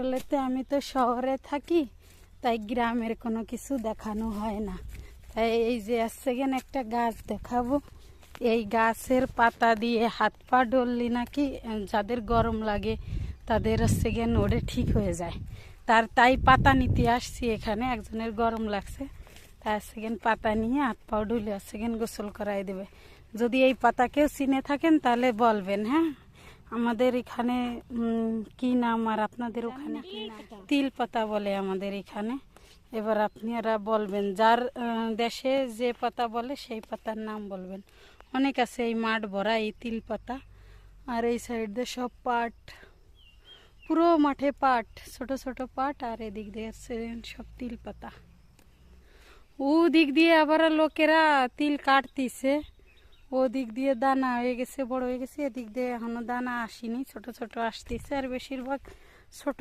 আসলেতে আমি তো শহরে থাকি, তাই গ্রামের কোনো কিছু দেখানো হয় না। তাই এই যে সেকেন্ড একটা গাছ দেখাবো। এই গাছের পাতা দিয়ে হাত পা ডললি নাকি যাদের গরম লাগে তাদের সেকেন্ড ওরে ঠিক হয়ে যায়। তাই পাতা নিতে আসছি এখানে, একজনের গরম লাগছে, তার সেকেন্ড পাতা নিয়ে হাত পা ডলে সেকেন্ড গোসল করাই দেবে। যদি এই পাতা কেউ চিনে থাকেন তাহলে বলবেন। হ্যাঁ, আমাদের এখানে কি নাম আর আপনাদের ওখানে তিল পাতা বলে আমাদের এখানে। এবার আপনারা বলবেন, যার দেশে যে পাতা বলে সেই পাতার নাম বলবেন। অনেক আছে, এই মাঠ ভরা এই তিল পাতা। আর এই সাইড দিয়ে সব পাট, পুরো মাঠে পাট, ছোট ছোট পাট। আর এদিক দিয়ে সব তিল পাতা। ও দিক দিয়ে আবার লোকেরা তিল কাটতিছে, ও দিক দিয়ে দানা হয়ে গেছে, বড় হয়ে গেছে। এদিক দিয়ে এখনো দানা আসেনি, ছোট ছোট আসতেছে, আর বেশিরভাগ ছোট।